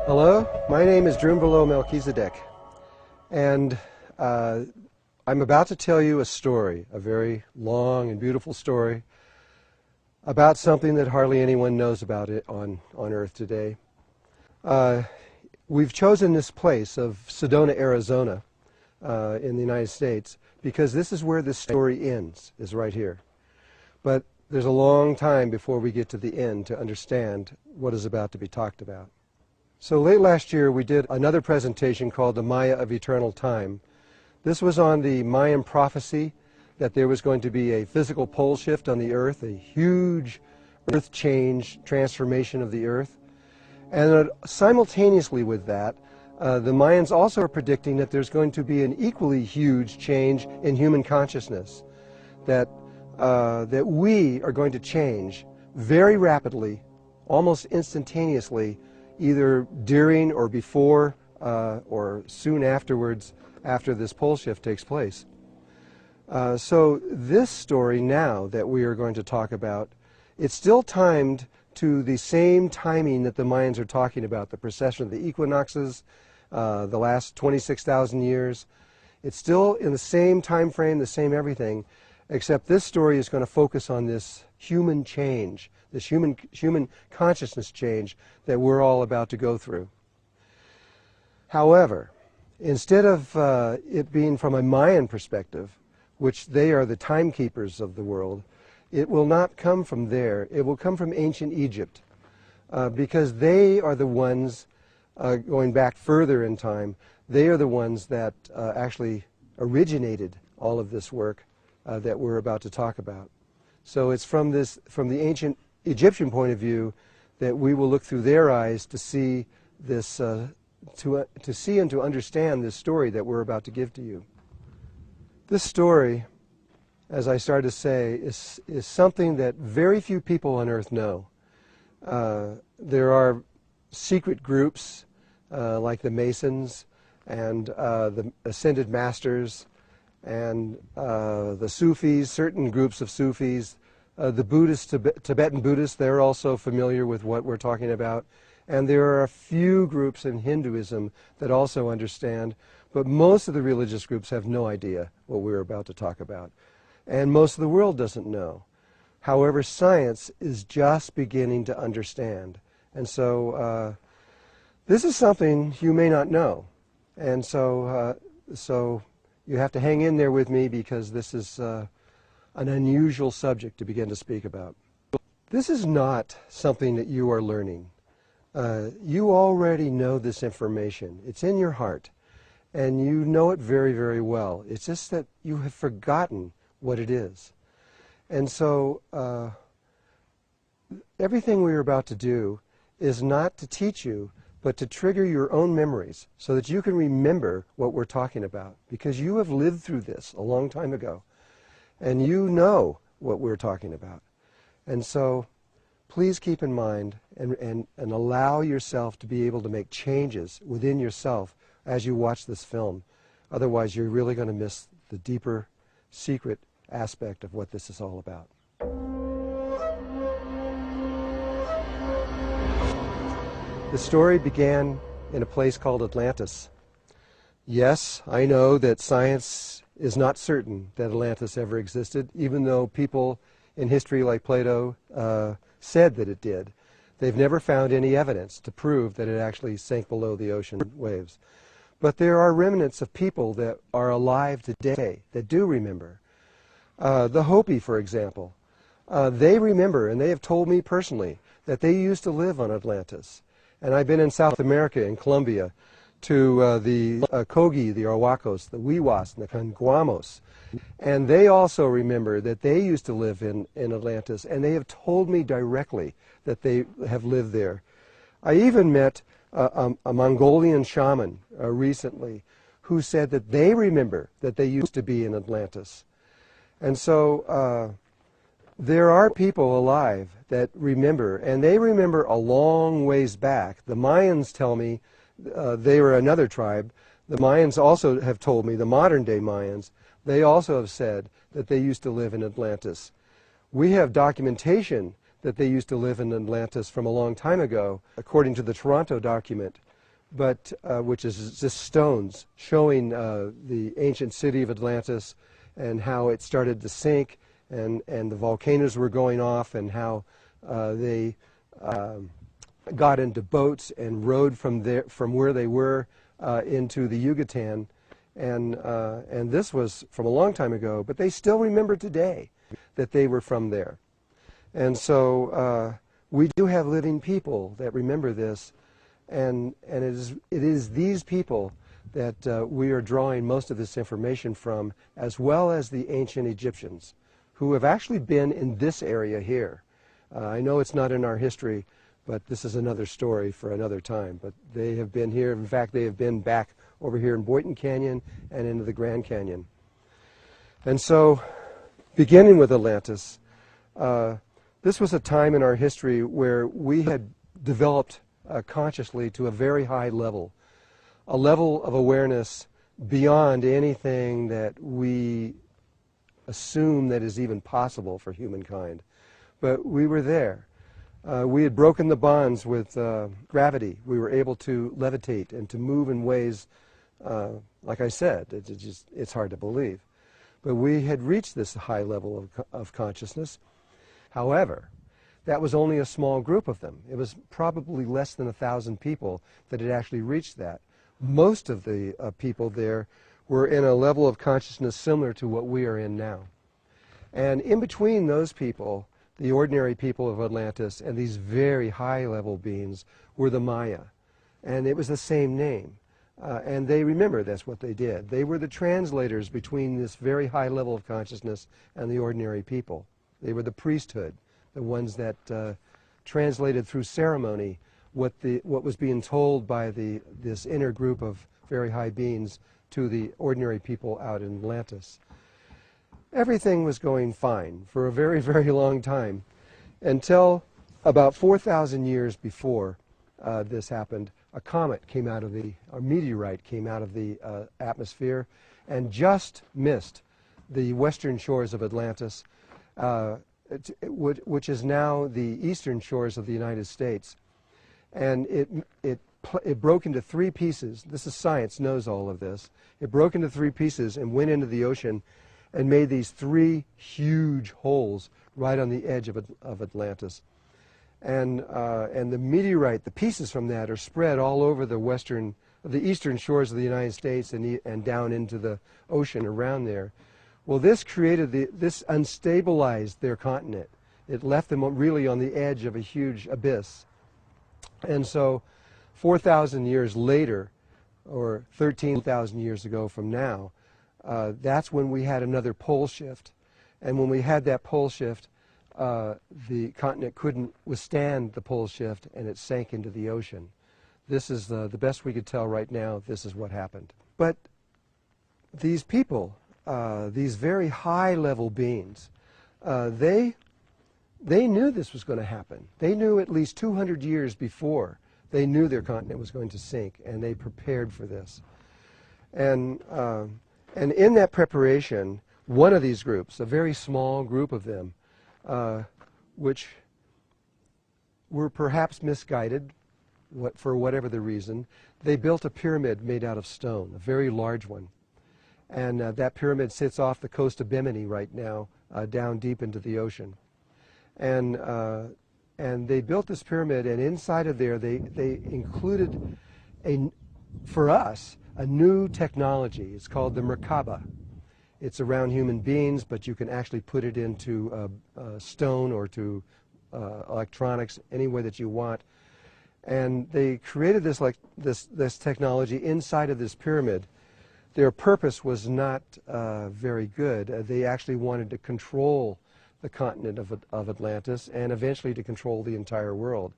Hello, my name is Drunvalo Melchizedek, and I'm about to tell you a story, a very long and beautiful story about something that hardly anyone knows about it on Earth today. We've chosen this place of Sedona, Arizona, in the United States, because this is where this story ends, is right here. But there's a long time before we get to the end to understand what is about to be talked about. So late last year we did another presentation called The Maya of Eternal Time. This was on the Mayan prophecy that there was going to be a physical pole shift on the Earth, a huge earth change, transformation of the Earth. And simultaneously with that, the Mayans also are predicting that there's going to be an equally huge change in human consciousness, that we are going to change very rapidly, almost instantaneously, either during or before or soon afterwards, after this pole shift takes place. So this story now that we are going to talk about, it's still timed to the same timing that the Mayans are talking about, the precession of the equinoxes, the last 26,000 years. It's still in the same time frame, the same everything, except this story is going to focus on this human change, this human consciousness change that we're all about to go through. However, instead of it being from a Mayan perspective, which they are the timekeepers of the world, it will not come from there. It will come from ancient Egypt, because they are the ones, going back further in time, they are the ones that actually originated all of this work that we're about to talk about. So it's from the ancient Egyptian point of view that we will look through their eyes to see this, to see and to understand this story that we're about to give to you. This story, as I started to say, is something that very few people on Earth know. There are secret groups like the Masons and the Ascended Masters and the Sufis, certain groups of Sufis, the Buddhists, Tibetan Buddhists, they're also familiar with what we're talking about. And there are a few groups in Hinduism that also understand, but most of the religious groups have no idea what we're about to talk about. And most of the world doesn't know. However, science is just beginning to understand. And so this is something you may not know. And so you have to hang in there with me, because this is an unusual subject to begin to speak about. This is not something that you are learning. You already know this information. It's in your heart, and you know it very, very well. It's just that you have forgotten what it is. And so everything we're about to do is not to teach you, but to trigger your own memories so that you can remember what we're talking about, because you have lived through this a long time ago, and you know what we're talking about. And so please keep in mind and allow yourself to be able to make changes within yourself as you watch this film. Otherwise, you're really going to miss the deeper, secret aspect of what this is all about. The story began in a place called Atlantis. Yes, I know that science is not certain that Atlantis ever existed, even though people in history like Plato said that it did. They've never found any evidence to prove that it actually sank below the ocean waves. But there are remnants of people that are alive today that do remember. The Hopi, for example, they remember, and they have told me personally, that they used to live on Atlantis. And I've been in South America, in Colombia, to the Kogi, the Arhuacos, the Wiwas, and the Canguamos. And they also remember that they used to live in Atlantis, and they have told me directly that they have lived there. I even met a Mongolian shaman recently who said that they remember that they used to be in Atlantis. And so there are people alive that remember, and they remember a long ways back. The Mayans tell me, they were another tribe. The Mayans also have told me, the modern day Mayans, they also have said that they used to live in Atlantis. We have documentation that they used to live in Atlantis from a long time ago. According to the Toronto document, but which is just stones showing the ancient city of Atlantis and how it started to sink, and the volcanoes were going off, and how they got into boats and rode from where they were into the Yucatan, and this was from a long time ago, but they still remember today that they were from there. And so we do have living people that remember this, and it is these people that we are drawing most of this information from, as well as the ancient Egyptians, who have actually been in this area here. I know it's not in our history, but this is another story for another time. But they have been here. In fact, they have been back over here in Boynton Canyon and into the Grand Canyon. And so, beginning with Atlantis, this was a time in our history where we had developed consciously to a very high level, a level of awareness beyond anything that we assume that is even possible for humankind. But we were there. We had broken the bonds with gravity. We were able to levitate and to move in ways, like I said, it's hard to believe. But we had reached this high level of consciousness. However, that was only a small group of them. It was probably less than 1,000 people that had actually reached that. Most of the people there were in a level of consciousness similar to what we are in now. And in between those people, the ordinary people of Atlantis and these very high-level beings were the Maya. And it was the same name. And they remember that's what they did. They were the translators between this very high level of consciousness and the ordinary people. They were the priesthood, the ones that translated through ceremony what was being told by this inner group of very high beings to the ordinary people out in Atlantis. Everything was going fine for a very, very long time, until about 4,000 years before this happened. A comet came out of a meteorite came out of the atmosphere and just missed the western shores of Atlantis, which is now the eastern shores of the United States. And it broke into three pieces. This is science, knows all of this. It broke into three pieces and went into the ocean and made these three huge holes right on the edge of Atlantis. And the meteorite, the pieces from that, are spread all over the eastern shores of the United States and down into the ocean around there. Well, this unstabilized their continent. It left them really on the edge of a huge abyss. And so 4,000 years later, or 13,000 years ago from now, that's when we had another pole shift. And when we had that pole shift, the continent couldn't withstand the pole shift, and it sank into the ocean. This is the best we could tell right now. This is what happened. But these people, these very high-level beings, they knew this was going to happen. They knew at least 200 years before. They knew their continent was going to sink, and they prepared for this. And in that preparation, one of these groups, a very small group of them, which were perhaps misguided for whatever the reason, they built a pyramid made out of stone, a very large one. And that pyramid sits off the coast of Bimini right now, down deep into the ocean. And they built this pyramid, and inside of there they included, for us, a new technology. It's called the Merkaba. It's around human beings, but you can actually put it into stone or to electronics, any way that you want. And they created this technology inside of this pyramid. Their purpose was not very good. They actually wanted to control the continent of Atlantis and eventually to control the entire world.